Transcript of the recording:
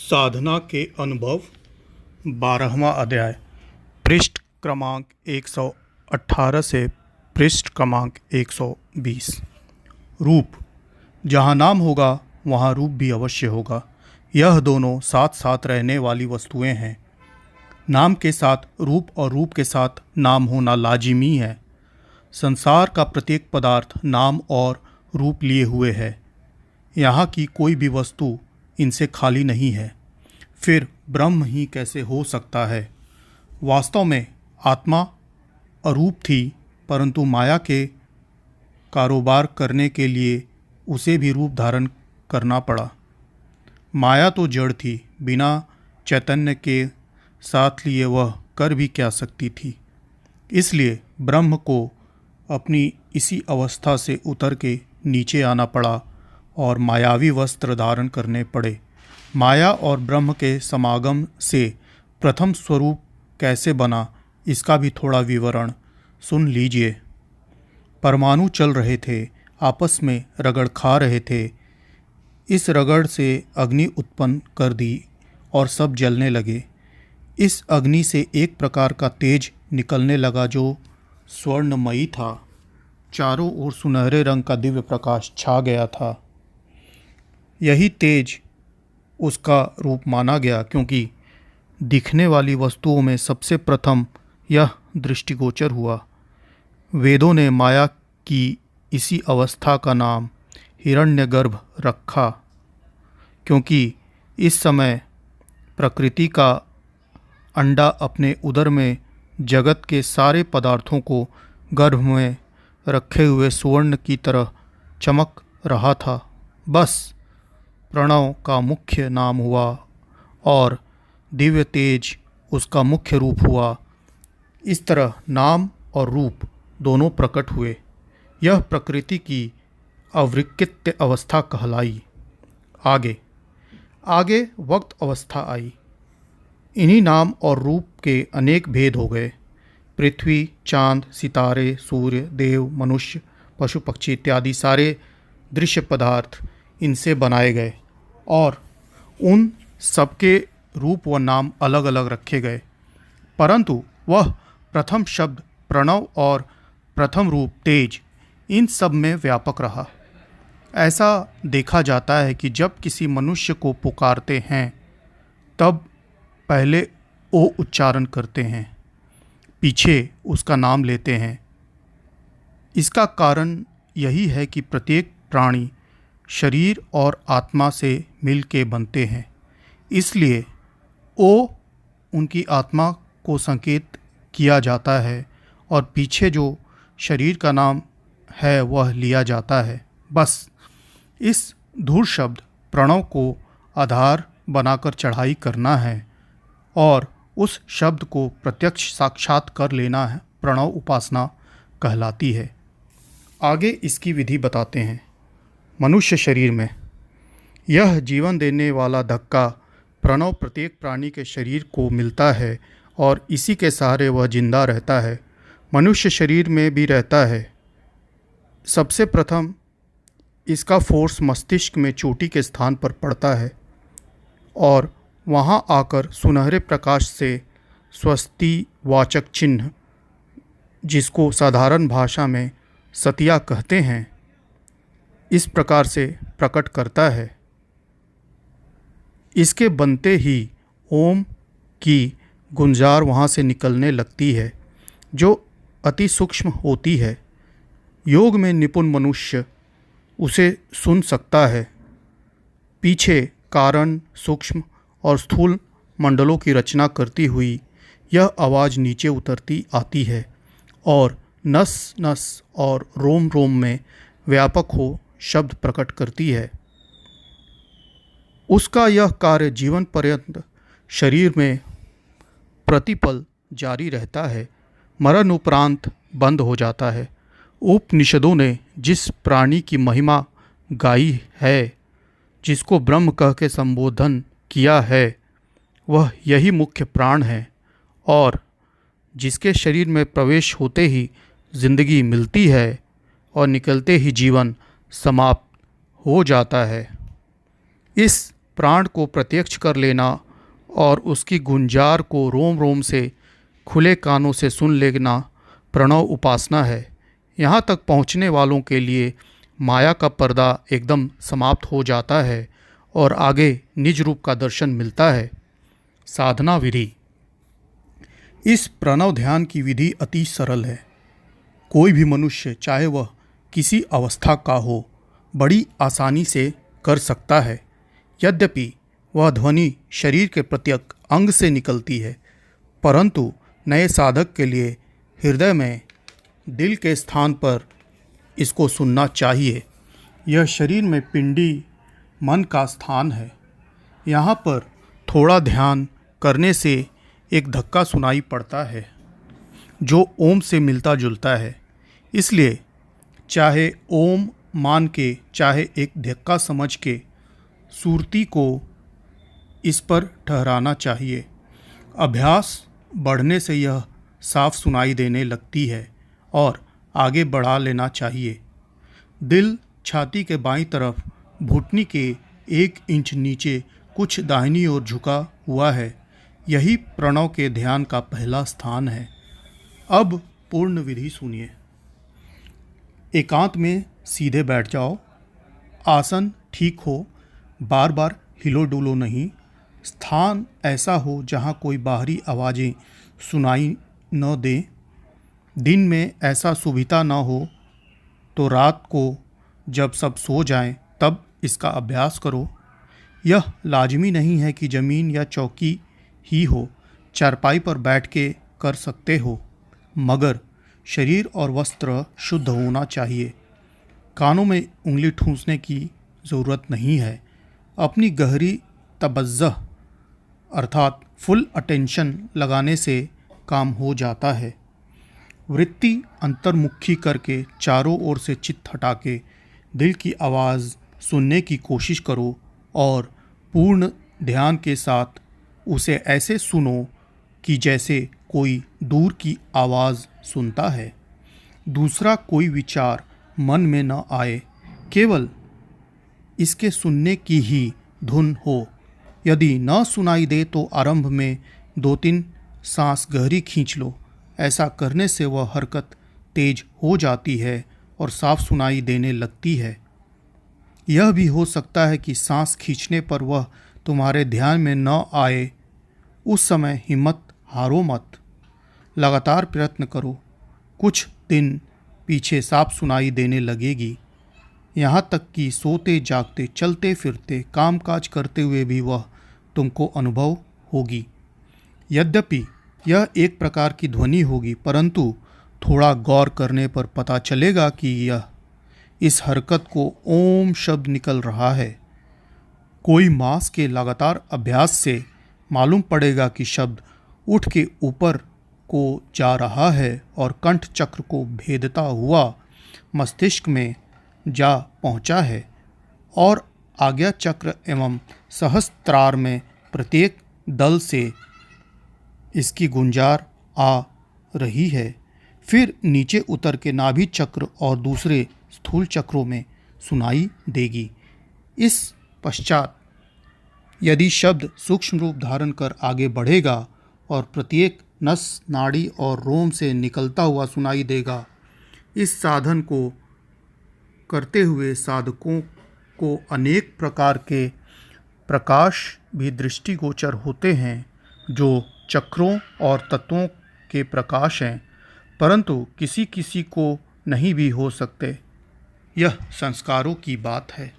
साधना के अनुभव 12वां अध्याय पृष्ठ क्रमांक 118 से पृष्ठ क्रमांक 120। रूप। जहाँ नाम होगा वहाँ रूप भी अवश्य होगा। यह दोनों साथ साथ रहने वाली वस्तुएं हैं। नाम के साथ रूप और रूप के साथ नाम होना लाजिमी है। संसार का प्रत्येक पदार्थ नाम और रूप लिए हुए है। यहाँ की कोई भी वस्तु इनसे खाली नहीं है। फिर ब्रह्म ही कैसे हो सकता है? वास्तव में आत्मा अरूप थी, परंतु माया के कारोबार करने के लिए उसे भी रूप धारण करना पड़ा। माया तो जड़ थी, बिना चैतन्य के साथ लिए वह कर भी क्या सकती थी। इसलिए ब्रह्म को अपनी इसी अवस्था से उतर के नीचे आना पड़ा और मायावी वस्त्र धारण करने पड़े। माया और ब्रह्म के समागम से प्रथम स्वरूप कैसे बना, इसका भी थोड़ा विवरण सुन लीजिए। परमाणु चल रहे थे, आपस में रगड़ खा रहे थे। इस रगड़ से अग्नि उत्पन्न कर दी और सब जलने लगे। इस अग्नि से एक प्रकार का तेज निकलने लगा जो स्वर्णमयी था। चारों ओर सुनहरे रंग का दिव्य प्रकाश छा गया था। यही तेज उसका रूप माना गया, क्योंकि दिखने वाली वस्तुओं में सबसे प्रथम यह दृष्टिगोचर हुआ। वेदों ने माया की इसी अवस्था का नाम हिरण्यगर्भ रखा, क्योंकि इस समय प्रकृति का अंडा अपने उदर में जगत के सारे पदार्थों को गर्भ में रखे हुए सुवर्ण की तरह चमक रहा था। बस प्रणव का मुख्य नाम हुआ और दिव्य तेज उसका मुख्य रूप हुआ। इस तरह नाम और रूप दोनों प्रकट हुए। यह प्रकृति की अविकृत्य अवस्था कहलाई। आगे वक्त अवस्था आई। इन्हीं नाम और रूप के अनेक भेद हो गए। पृथ्वी, चांद, सितारे, सूर्य, देव, मनुष्य, पशु पक्षी इत्यादि सारे दृश्य पदार्थ इनसे बनाए गए और उन सबके रूप व नाम अलग अलग रखे गए, परंतु वह प्रथम शब्द प्रणव और प्रथम रूप तेज इन सब में व्यापक रहा। ऐसा देखा जाता है कि जब किसी मनुष्य को पुकारते हैं तब पहले ओ उच्चारण करते हैं, पीछे उसका नाम लेते हैं। इसका कारण यही है कि प्रत्येक प्राणी शरीर और आत्मा से मिल के बनते हैं, इसलिए ओ उनकी आत्मा को संकेत किया जाता है और पीछे जो शरीर का नाम है वह लिया जाता है। बस इस धूर शब्द प्रणव को आधार बनाकर चढ़ाई करना है और उस शब्द को प्रत्यक्ष साक्षात कर लेना है, प्रणव उपासना कहलाती है। आगे इसकी विधि बताते हैं। मनुष्य शरीर में यह जीवन देने वाला धक्का प्रणव प्रत्येक प्राणी के शरीर को मिलता है और इसी के सहारे वह जिंदा रहता है। मनुष्य शरीर में भी रहता है। सबसे प्रथम इसका फोर्स मस्तिष्क में चोटी के स्थान पर पड़ता है और वहाँ आकर सुनहरे प्रकाश से स्वस्ति वाचक चिन्ह, जिसको साधारण भाषा में सतिया कहते हैं, इस प्रकार से प्रकट करता है। इसके बनते ही ओम की गुंजार वहाँ से निकलने लगती है, जो अति सूक्ष्म होती है। योग में निपुण मनुष्य उसे सुन सकता है। पीछे कारण, सूक्ष्म और स्थूल मंडलों की रचना करती हुई यह आवाज़ नीचे उतरती आती है और नस नस और रोम रोम में व्यापक हो शब्द प्रकट करती है। उसका यह कार्य जीवन पर्यंत शरीर में प्रतिपल जारी रहता है, मरण उपरांत बंद हो जाता है। उपनिषदों ने जिस प्राणी की महिमा गाई है, जिसको ब्रह्म कह के संबोधन किया है, वह यही मुख्य प्राण है और जिसके शरीर में प्रवेश होते ही जिंदगी मिलती है और निकलते ही जीवन समाप्त हो जाता है। इस प्राण को प्रत्यक्ष कर लेना और उसकी गुंजार को रोम रोम से खुले कानों से सुन लेना प्रणव उपासना है। यहाँ तक पहुँचने वालों के लिए माया का पर्दा एकदम समाप्त हो जाता है और आगे निज रूप का दर्शन मिलता है। साधना विधि। इस प्रणव ध्यान की विधि अति सरल है। कोई भी मनुष्य चाहे वह किसी अवस्था का हो बड़ी आसानी से कर सकता है। यद्यपि वह ध्वनि शरीर के प्रत्येक अंग से निकलती है, परंतु नए साधक के लिए हृदय में दिल के स्थान पर इसको सुनना चाहिए। यह शरीर में पिंडी मन का स्थान है। यहाँ पर थोड़ा ध्यान करने से एक धक्का सुनाई पड़ता है जो ओम से मिलता जुलता है। इसलिए चाहे ओम मान के चाहे एक धक्का समझ के सुरती को इस पर ठहराना चाहिए। अभ्यास बढ़ने से यह साफ सुनाई देने लगती है और आगे बढ़ा लेना चाहिए। दिल छाती के बाईं तरफ घुटने के 1 इंच नीचे कुछ दाहिनी ओर झुका हुआ है। यही प्रणव के ध्यान का पहला स्थान है। अब पूर्ण विधि सुनिए। एकांत में सीधे बैठ जाओ। आसन ठीक हो, बार बार हिलो डुलो नहीं। स्थान ऐसा हो जहाँ कोई बाहरी आवाज़ें सुनाई न दें। दिन में ऐसा सुविधा न हो तो रात को जब सब सो जाएं तब इसका अभ्यास करो। यह लाजमी नहीं है कि ज़मीन या चौकी ही हो, चारपाई पर बैठ के कर सकते हो, मगर शरीर और वस्त्र शुद्ध होना चाहिए। कानों में उंगली ठूंसने की ज़रूरत नहीं है। अपनी गहरी तवज्जो अर्थात फुल अटेंशन लगाने से काम हो जाता है। वृत्ति अंतर्मुखी करके चारों ओर से चित्त हटा के दिल की आवाज़ सुनने की कोशिश करो और पूर्ण ध्यान के साथ उसे ऐसे सुनो कि जैसे कोई दूर की आवाज़ सुनता है। दूसरा कोई विचार मन में न आए, केवल इसके सुनने की ही धुन हो। यदि न सुनाई दे तो आरंभ में 2-3 सांस गहरी खींच लो। ऐसा करने से वह हरकत तेज हो जाती है और साफ सुनाई देने लगती है। यह भी हो सकता है कि सांस खींचने पर वह तुम्हारे ध्यान में न आए। उस समय हिम्मत हारो मत, लगातार प्रयत्न करो। कुछ दिन पीछे साफ सुनाई देने लगेगी। यहाँ तक कि सोते जागते चलते फिरते कामकाज करते हुए भी वह तुमको अनुभव होगी। यद्यपि यह एक प्रकार की ध्वनि होगी, परंतु थोड़ा गौर करने पर पता चलेगा कि यह इस हरकत को ओम शब्द निकल रहा है। कोई मास के लगातार अभ्यास से मालूम पड़ेगा कि शब्द उठ के ऊपर को जा रहा है और कंठ चक्र को भेदता हुआ मस्तिष्क में जा पहुंचा है और आज्ञा चक्र एवं सहस्त्रार में प्रत्येक दल से इसकी गुंजार आ रही है। फिर नीचे उतर के नाभि चक्र और दूसरे स्थूल चक्रों में सुनाई देगी। इस पश्चात यदि शब्द सूक्ष्म रूप धारण कर आगे बढ़ेगा और प्रत्येक नस नाड़ी और रोम से निकलता हुआ सुनाई देगा। इस साधन को करते हुए साधकों को अनेक प्रकार के प्रकाश भी दृष्टिगोचर होते हैं जो चक्रों और तत्वों के प्रकाश हैं, परंतु किसी किसी को नहीं भी हो सकते। यह संस्कारों की बात है।